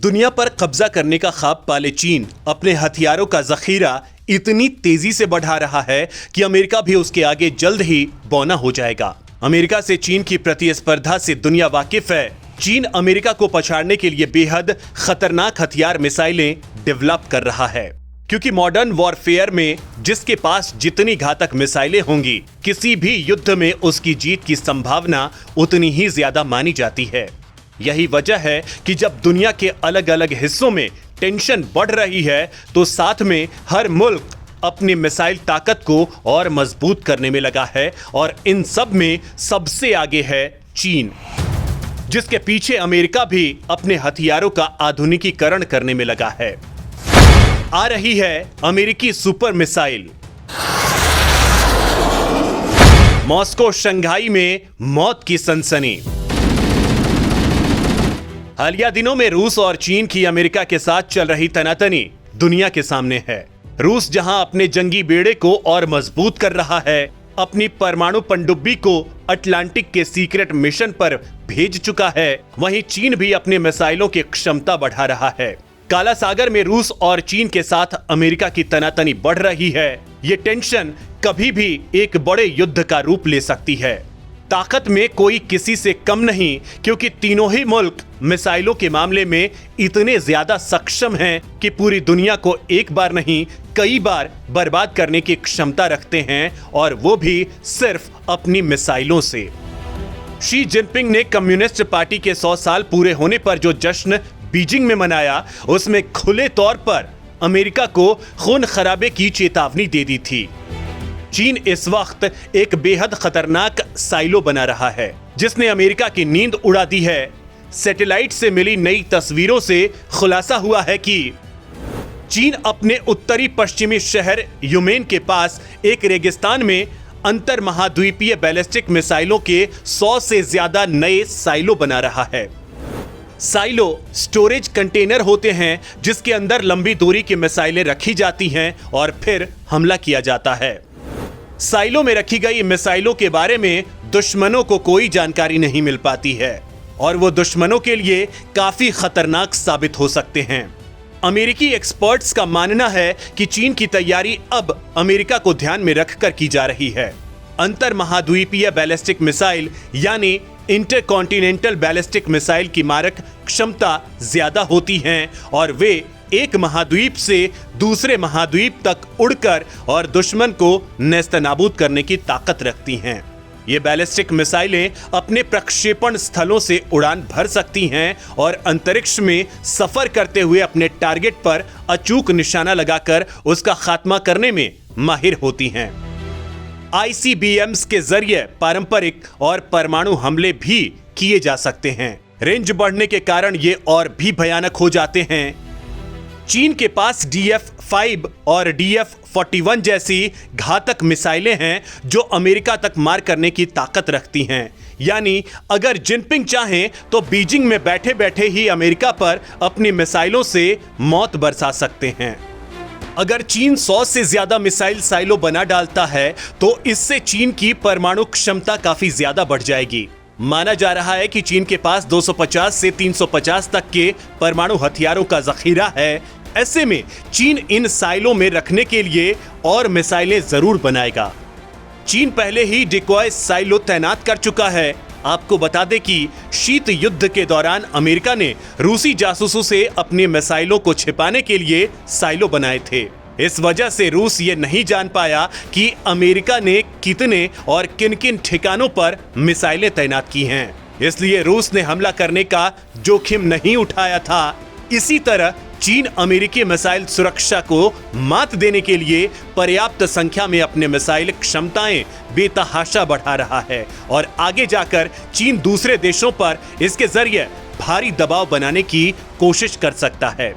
दुनिया पर कब्जा करने का ख्वाब पाले चीन अपने हथियारों का जखीरा इतनी तेजी से बढ़ा रहा है कि अमेरिका भी उसके आगे जल्द ही बौना हो जाएगा। अमेरिका से चीन की प्रतिस्पर्धा से दुनिया वाकिफ है। चीन अमेरिका को पछाड़ने के लिए बेहद खतरनाक हथियार मिसाइलें डेवलप कर रहा है, क्योंकि मॉडर्न वॉरफेयर में जिसके पास जितनी घातक मिसाइलें होंगी, किसी भी युद्ध में उसकी जीत की संभावना उतनी ही ज्यादा मानी जाती है। यही वजह है कि जब दुनिया के अलग अलग हिस्सों में टेंशन बढ़ रही है, तो साथ में हर मुल्क अपनी मिसाइल ताकत को और मजबूत करने में लगा है। और इन सब में सबसे आगे है चीन, जिसके पीछे अमेरिका भी अपने हथियारों का आधुनिकीकरण करने में लगा है। आ रही है अमेरिकी सुपर मिसाइल। मॉस्को शंघाई में मौत की सनसनी। हालिया दिनों में रूस और चीन की अमेरिका के साथ चल रही तनातनी दुनिया के सामने है। रूस जहां अपने जंगी बेड़े को और मजबूत कर रहा है, अपनी परमाणु पनडुब्बी को अटलांटिक के सीक्रेट मिशन पर भेज चुका है, वहीं चीन भी अपने मिसाइलों की क्षमता बढ़ा रहा है। काला सागर में रूस और चीन के साथ अमेरिका की तनातनी बढ़ रही है। ये टेंशन कभी भी एक बड़े युद्ध का रूप ले सकती है। ताकत में कोई किसी से कम नहीं, क्योंकि तीनों ही मुल्क मिसाइलों के मामले में इतने ज्यादा सक्षम हैं कि पूरी दुनिया को एक बार नहीं कई बार बर्बाद करने की क्षमता रखते हैं, और वो भी सिर्फ अपनी मिसाइलों से। शी जिनपिंग ने कम्युनिस्ट पार्टी के 100 साल पूरे होने पर जो जश्न बीजिंग में मनाया, उसमें खुले तौर पर अमेरिका को खून खराबे की चेतावनी दे दी थी। चीन इस वक्त एक बेहद खतरनाक साइलो बना रहा है, जिसने अमेरिका की नींद उड़ा दी है। सैटेलाइट से मिली नई तस्वीरों से खुलासा हुआ है कि चीन अपने उत्तरी पश्चिमी शहर युमेन के पास एक रेगिस्तान में अंतर महाद्वीपीय बैलिस्टिक मिसाइलों के 100 से ज्यादा नए साइलो बना रहा है। साइलो स्टोरेज कंटेनर होते हैं, जिसके अंदर लंबी दूरी की मिसाइलें रखी जाती हैं और फिर हमला किया जाता है। साइलो में रखी गई मिसाइलों के बारे में दुश्मनों को कोई जानकारी नहीं मिल पाती है, और वो दुश्मनों के लिए काफी खतरनाक साबित हो सकते हैं। अमेरिकी एक्सपर्ट्स का मानना है कि चीन की तैयारी अब अमेरिका को ध्यान में रखकर की जा रही है। अंतर महाद्वीपीय बैलिस्टिक मिसाइल यानी इंटरकॉन्टिनेंटल बैलिस्टिक मिसाइल की मारक क्षमता ज्यादा होती हैं, और वे एक महाद्वीप से दूसरे महाद्वीप तक उड़कर और दुश्मन को नेस्तनाबूद करने की ताकत रखती हैं। ये बैलिस्टिक मिसाइलें अपने प्रक्षेपण स्थलों से उड़ान भर सकती हैं और अंतरिक्ष में सफर करते हुए अपने टारगेट पर अचूक निशाना लगाकर उसका खात्मा करने में माहिर होती हैं। ICBMs के जरिए पारंपरिक और परमाणु हमले भी किए जा सकते हैं। रेंज बढ़ने के कारण ये और भी भयानक हो जाते हैं। चीन के पास DF-5 और DF-41 जैसी घातक मिसाइलें हैं, जो अमेरिका तक मार करने की ताकत रखती हैं। यानी अगर जिनपिंग चाहें तो बीजिंग में बैठे बैठे ही अमेरिका पर अपनी मिसाइलों से मौत बरसा सकते हैं। अगर चीन 100 से ज्यादा मिसाइल साइलो बना डालता है, तो इससे चीन की परमाणु क्षमता काफी ज्यादा बढ़ जाएगी। माना जा रहा है कि चीन के पास 250 से 350 तक के परमाणु हथियारों का जखीरा है। ऐसे में चीन इन साइलों में रखने के लिए और मिसाइलें जरूर बनाएगा। चीन पहले ही डिकॉय साइलो तैनात कर चुका है। आपको बता दें कि शीत युद्ध के दौरान अमेरिका ने रूसी जासूसों से अपनी मिसाइलों को छिपाने के लिए साइलो बनाए थे। इस वजह से रूस ये नहीं जान पाया कि अमेरिका ने कितने और किन-किन ठिकानों पर मिसाइलें तैनात की हैं। इसलिए रूस ने हमला करने का जोखिम नहीं उठाया था। इसी तरह चीन अमेरिकी मिसाइल सुरक्षा को मात देने के लिए पर्याप्त संख्या में अपने मिसाइल क्षमताएं बेतहाशा बढ़ा रहा है, और आगे जाकर चीन दूसरे देशों पर इसके जरिए भारी दबाव बनाने की कोशिश कर सकता है।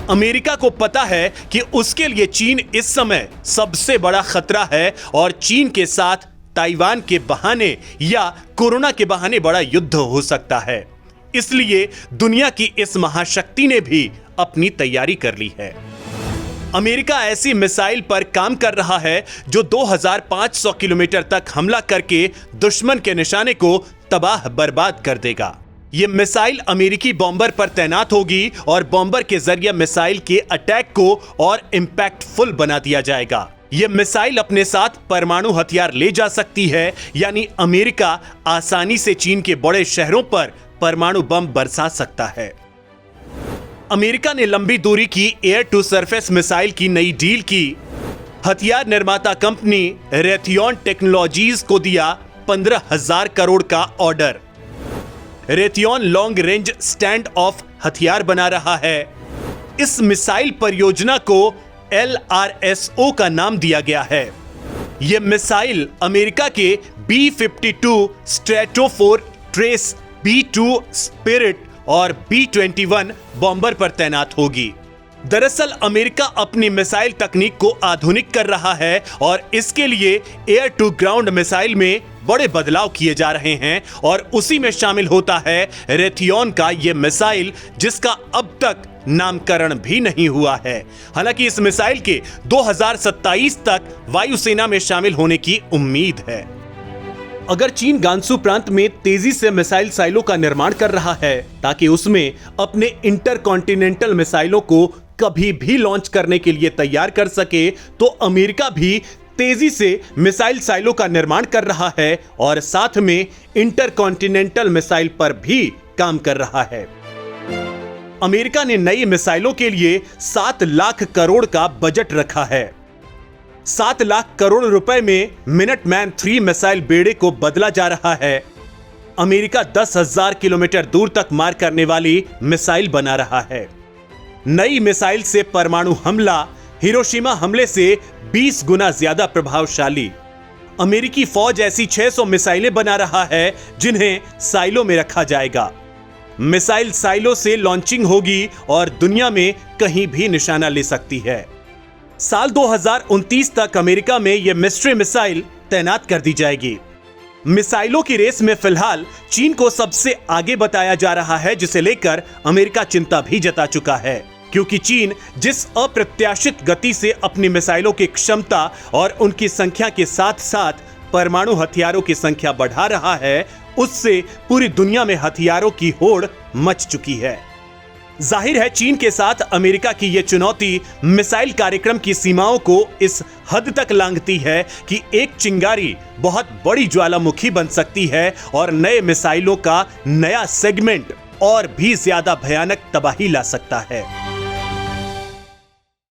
अमेरिका को पता है कि उसके लिए चीन इस समय सबसे बड़ा खतरा है, और चीन के साथ ताइवान के बहाने या कोरोना के बहाने बड़ा युद्ध हो सकता है। इसलिए दुनिया की इस महाशक्ति ने भी अपनी तैयारी कर ली है। अमेरिका ऐसी मिसाइल पर काम कर रहा है जो 2500 किलोमीटर तक हमला करके दुश्मन के निशाने को तबाह बर्बाद कर देगा। ये मिसाइल अमेरिकी बॉम्बर पर तैनात होगी और बॉम्बर के जरिए मिसाइल के अटैक को और इंपैक्टफुल बना दिया जाएगा। ये मिसाइल अपने साथ परमाणु हथियार ले जा सकती है, यानी अमेरिका आसानी से चीन के बड़े शहरों पर परमाणु बम बरसा सकता है। अमेरिका ने लंबी दूरी की एयर टू सरफेस मिसाइल की नई डील की। हथियार निर्माता कंपनी रेथियन टेक्नोलॉजीज को दिया 15,000 करोड़ का order. Raytheon long range stand of हथियार बना रहा है। इस मिसाइल परियोजना को LRSO का नाम दिया गया है। यह मिसाइल अमेरिका के B-52 स्ट्रेटोफोर्ट्रेस, B-2 स्पिरिट और B-21 बॉम्बर पर तैनात होगी। दरअसल अमेरिका अपनी मिसाइल तकनीक को आधुनिक कर रहा है और इसके लिए एयर टू ग्राउंड मिसाइल में बड़े बदलाव किए जा रहे हैं और उसी में शामिल होता है रेथियन का यह मिसाइल, जिसका अब तक नामकरण भी नहीं हुआ है। हालांकि इस मिसाइल के 2027 तक वायुसेना में शामिल होने की उम्मीद है। अगर चीन गांसू प्रांत में तेजी से मिसाइल साइलों का निर्माण कर रहा है ताकि उसमें अपने इंटरकॉन्टिनेंटल मिसाइलों को कभी भी लॉन्च करने के लिए तैयार कर सके, तो अमेरिका भी तेजी से मिसाइल साइलों का निर्माण कर रहा है और साथ में इंटरकॉन्टिनेंटल मिसाइल पर भी काम कर रहा है। अमेरिका ने नई मिसाइलों के लिए 7 लाख करोड़ का बजट रखा है। 7 लाख करोड़ रुपए में मिनटमैन 3 मिसाइल बेड़े को बदला जा रहा है। अमेरिका 10,000 किलोमीटर दूर तक मार करने वाली मिसाइल बना रहा है। नई मिसाइल से परमाणु हमला हिरोशिमा हमले से 20 गुना ज्यादा प्रभावशाली। अमेरिकी फौज ऐसी 600 मिसाइलें बना रहा है जिन्हें साइलों में रखा जाएगा। मिसाइल साइलों से लॉन्चिंग होगी और दुनिया में कहीं भी निशाना ले सकती है। साल 2029 तक अमेरिका में यह मिस्ट्री मिसाइल तैनात कर दी जाएगी। मिसाइलों की रेस में फिलहाल चीन को सबसे आगे बताया जा रहा है, जिसे लेकर अमेरिका चिंता भी जता चुका है, क्योंकि चीन जिस अप्रत्याशित गति से अपनी मिसाइलों की क्षमता और उनकी संख्या के साथ साथ परमाणु हथियारों की संख्या बढ़ा रहा है, उससे पूरी दुनिया में हथियारों की होड़ मच चुकी है। जाहिर है चीन के साथ अमेरिका की यह चुनौती मिसाइल कार्यक्रम की सीमाओं को इस हद तक लांघती है कि एक चिंगारी बहुत बड़ी ज्वालामुखी बन सकती है और नए मिसाइलों का नया सेगमेंट और भी ज्यादा भयानक तबाही ला सकता है।